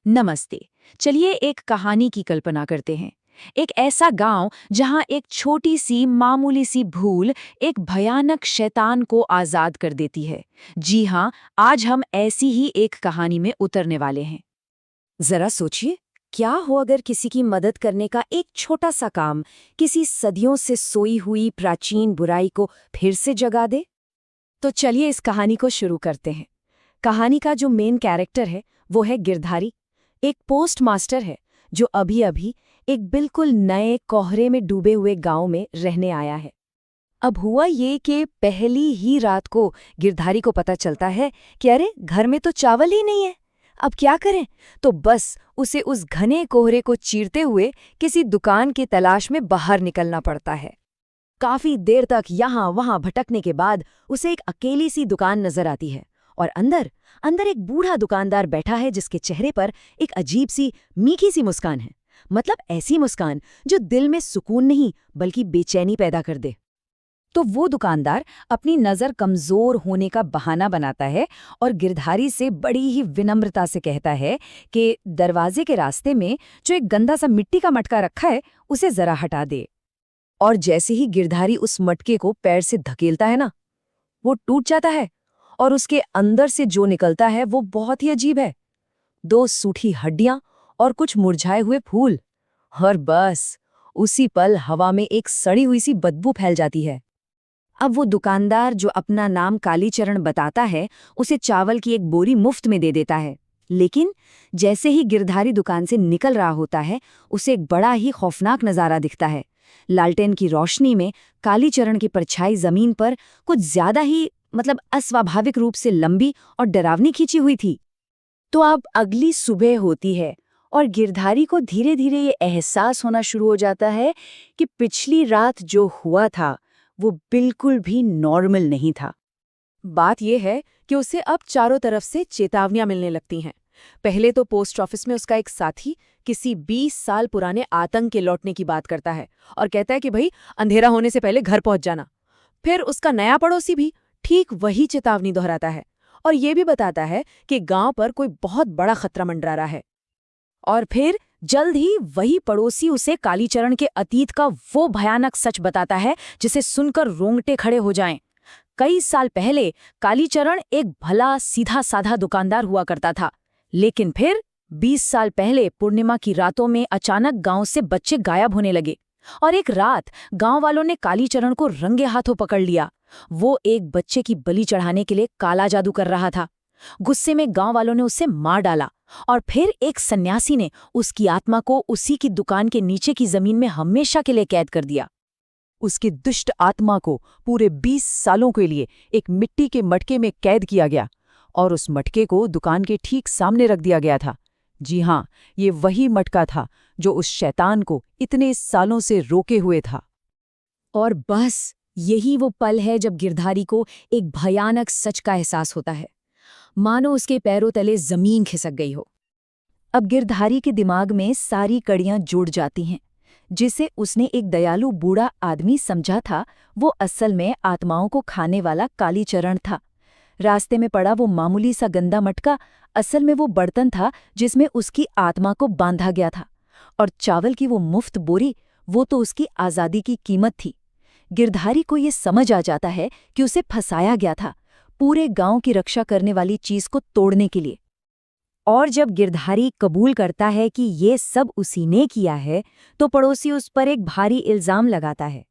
नमस्ते। चलिए एक कहानी की कल्पना करते हैं। एक ऐसा गांव जहां एक छोटी सी मामूली सी भूल एक भयानक शैतान को आजाद कर देती है। जी हाँ, आज हम ऐसी ही एक कहानी में उतरने वाले हैं। जरा सोचिए, क्या हो अगर किसी की मदद करने का एक छोटा सा काम किसी सदियों से सोई हुई प्राचीन बुराई को फिर से जगा दे। तो चलिए इस कहानी को शुरू करते हैं। कहानी का जो मेन कैरेक्टर है वो है गिरधारी। एक पोस्ट मास्टर है जो अभी अभी एक बिल्कुल नए कोहरे में डूबे हुए गांव में रहने आया है। अब हुआ ये कि पहली ही रात को गिरधारी को पता चलता है कि अरे घर में तो चावल ही नहीं है। अब क्या करें? तो बस उसे उस घने कोहरे को चीरते हुए किसी दुकान की तलाश में बाहर निकलना पड़ता है। काफी देर तक यहाँ वहाँ भटकने के बाद उसे एक अकेली सी दुकान नजर आती है और अंदर अंदर एक बूढ़ा दुकानदार बैठा है जिसके चेहरे पर एक अजीब सी मीठी सी मुस्कान है। मतलब ऐसी मुस्कान जो दिल में सुकून नहीं बल्कि बेचैनी पैदा कर दे। तो वो दुकानदार अपनी नज़र कमज़ोर होने का बहाना बनाता है और गिरधारी से बड़ी ही विनम्रता से कहता है कि दरवाजे के रास्ते में जो एक गंदा सा मिट्टी का मटका रखा है उसे ज़रा हटा दे। और जैसे ही गिरधारी उस मटके को पैर से धकेलता है ना, वो टूट जाता है और उसके अंदर से जो निकलता है वो बहुत ही अजीब है। दो सूठी हड्डियां और कुछ मुरझाए हुए फूल। और बस उसी पल हवा में एक सड़ी हुई सी बदबू फैल जाती है। अब वो दुकानदार जो अपना नाम कालीचरण बताता है उसे चावल की एक बोरी मुफ्त में दे देता है। लेकिन जैसे ही गिरधारी दुकान से निकल रहा होता है उसे एक बड़ा ही खौफनाक नज़ारा दिखता है। लालटेन की रोशनी में कालीचरण की परछाई जमीन पर कुछ ज्यादा ही अस्वाभाविक रूप से लंबी और डरावनी खींची हुई थी। तो अब अगली सुबह होती है और गिरधारी को धीरे धीरे ये एहसास होना शुरू हो जाता है कि पिछली रात जो हुआ था वो बिल्कुल भी नॉर्मल नहीं था। बात यह है कि उसे अब चारों तरफ से चेतावनियां मिलने लगती हैं। पहले तो पोस्ट ऑफिस में उसका एक साथी किसी 20 साल पुराने आतंक के लौटने की बात करता है और कहता है कि भाई अंधेरा होने से पहले घर पहुंच जाना। फिर उसका नया पड़ोसी भी ठीक वही चेतावनी दोहराता है और ये भी बताता है कि गांव पर कोई बहुत बड़ा खतरा मंडरा रहा है। और फिर जल्द ही वही पड़ोसी उसे कालीचरण के अतीत का वो भयानक सच बताता है जिसे सुनकर रोंगटे खड़े हो जाएं। कई साल पहले कालीचरण एक भला सीधा साधा दुकानदार हुआ करता था, लेकिन फिर 20 साल पहले पूर्णिमा की रातों में अचानक गांव से बच्चे गायब होने लगे और एक रात गांव वालों ने कालीचरण को रंगे हाथों पकड़ लिया। वो एक बच्चे की बलि चढ़ाने के लिए काला जादू कर रहा था। गुस्से में गांव वालों ने उसे मार डाला और फिर एक सन्यासी ने उसकी आत्मा को उसी की दुकान के नीचे की जमीन में हमेशा के लिए कैद कर दिया। उसकी दुष्ट आत्मा को पूरे 20 सालों के लिए एक मिट्टी के मटके में कैद किया गया और उस मटके को दुकान के ठीक सामने रख दिया गया था। जी हाँ, ये वही मटका था जो उस शैतान को इतने सालों से रोके हुए था। और बस यही वो पल है जब गिरधारी को एक भयानक सच का एहसास होता है, मानो उसके पैरों तले जमीन खिसक गई हो। अब गिरधारी के दिमाग में सारी कड़ियां जुड़ जाती हैं। जिसे उसने एक दयालु बूढ़ा आदमी समझा था वो असल में आत्माओं को खाने वाला कालीचरण था। रास्ते में पड़ा वो मामूली सा गंदा मटका असल में वो बर्तन था जिसमें उसकी आत्मा को बांधा गया था। और चावल की वो मुफ्त बोरी, वो तो उसकी आज़ादी की कीमत थी। गिरधारी को ये समझ आ जाता है कि उसे फंसाया गया था पूरे गांव की रक्षा करने वाली चीज को तोड़ने के लिए। और जब गिरधारी कबूल करता है कि ये सब उसी ने किया है तो पड़ोसी उस पर एक भारी इल्जाम लगाता है।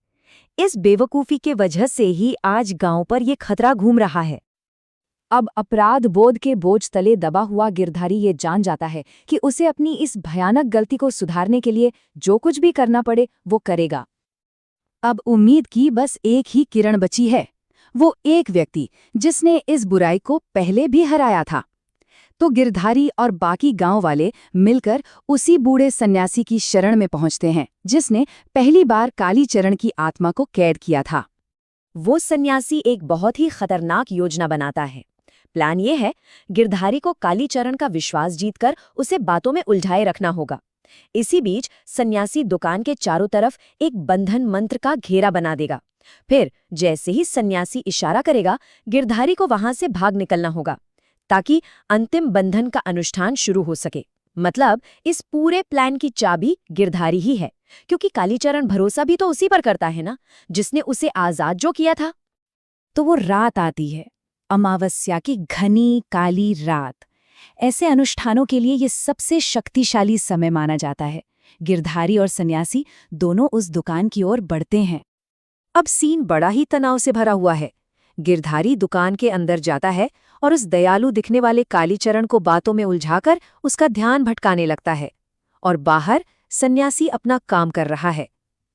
इस बेवकूफ़ी के वजह से ही आज गांव पर ये खतरा घूम रहा है। अब अपराध बोध के बोझ तले दबा हुआ गिरधारी ये जान जाता है कि उसे अपनी इस भयानक गलती को सुधारने के लिए जो कुछ भी करना पड़े वो करेगा। अब उम्मीद की बस एक ही किरण बची है, वो एक व्यक्ति जिसने इस बुराई को पहले भी हराया था। तो गिरधारी और बाकी गांव वाले मिलकर उसी बूढ़े सन्यासी की शरण में पहुंचते हैं जिसने पहली बार कालीचरण की आत्मा को कैद किया था। वो सन्यासी एक बहुत ही खतरनाक योजना बनाता है। प्लान ये है, गिरधारी को कालीचरण का विश्वास जीतकर उसे बातों में उलझाए रखना होगा। इसी बीच सन्यासी दुकान के चारों तरफ एक बंधन मंत्र का घेरा बना देगा। फिर जैसे ही सन्यासी इशारा करेगा, गिरधारी को वहां से भाग निकलना होगा ताकि अंतिम बंधन का अनुष्ठान शुरू हो सके। मतलब इस पूरे प्लान की चाबी गिरधारी ही है, क्योंकि कालीचरण भरोसा भी तो उसी पर करता है ना, जिसने उसे आजाद जो किया था। तो वो रात आती है, अमावस्या की घनी काली रात। ऐसे अनुष्ठानों के लिए ये सबसे शक्तिशाली समय माना जाता है। गिरधारी और सन्यासी दोनों उस दुकान की ओर बढ़ते हैं। अब सीन बड़ा ही तनाव से भरा हुआ है। गिरधारी दुकान के अंदर जाता है और उस दयालु दिखने वाले कालीचरण को बातों में उलझाकर उसका ध्यान भटकाने लगता है। और बाहर सन्यासी अपना काम कर रहा है।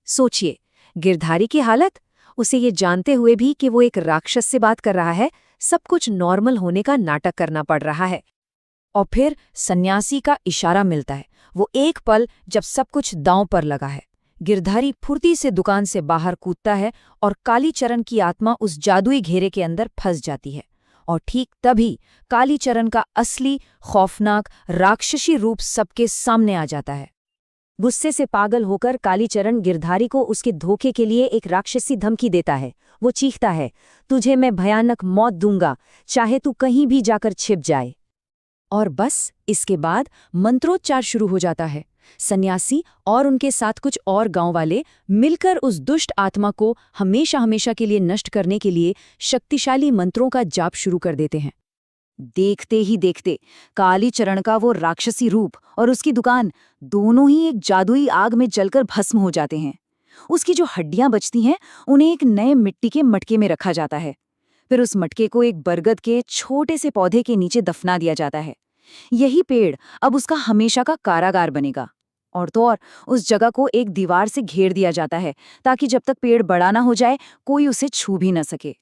सोचिए, गिरधारी की हालत, उसे ये जानते हुए भी कि वो एक राक्षस से बात कर रहा है, सब कुछ नॉर्मल होने का नाटक करना पड़ रहा है। और फिर सन्यासी का इशारा मिलता है, वो एक पल जब सब कुछ दांव पर लगा है। गिरधारी फुर्ती से दुकान से बाहर कूदता है और कालीचरण की आत्मा उस जादुई घेरे के अंदर फंस जाती है। और ठीक तभी कालीचरण का असली खौफनाक राक्षसी रूप सबके सामने आ जाता है। गुस्से से पागल होकर कालीचरण गिरधारी को उसके धोखे के लिए एक राक्षसी धमकी देता है। वो चीखता है, तुझे मैं भयानक मौत दूंगा, चाहे तू कहीं भी जाकर छिप जाए। और बस इसके बाद मंत्रोच्चार शुरू हो जाता है। सन्यासी और उनके साथ कुछ और गांव वाले मिलकर उस दुष्ट आत्मा को हमेशा हमेशा के लिए नष्ट करने के लिए शक्तिशाली मंत्रों का जाप शुरू कर देते हैं। देखते ही देखते कालीचरण का वो राक्षसी रूप और उसकी दुकान दोनों ही एक जादुई आग में जलकर भस्म हो जाते हैं। उसकी जो हड्डियां बचती हैं उन्हें एक नए मिट्टी के मटके में रखा जाता है। फिर उस मटके को एक बरगद के छोटे से पौधे के नीचे दफना दिया जाता है। यही पेड़ अब उसका हमेशा का कारागार बनेगा। और तो और उस जगह को एक दीवार से घेर दिया जाता है, ताकि जब तक पेड़ बड़ा ना हो जाए कोई उसे छू भी न सके।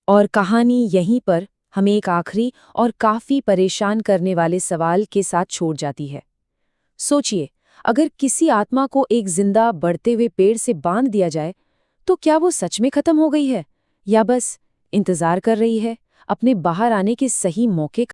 और कहानी यहीं पर हमें एक आखिरी और काफी परेशान करने वाले सवाल के साथ छोड़ जाती है। सोचिए, अगर किसी आत्मा को एक जिंदा बढ़ते हुए पेड़ से बांध दिया जाए तो क्या वो सच में खत्म हो गई है, या बस इंतजार कर रही है अपने बाहर आने के सही मौके का?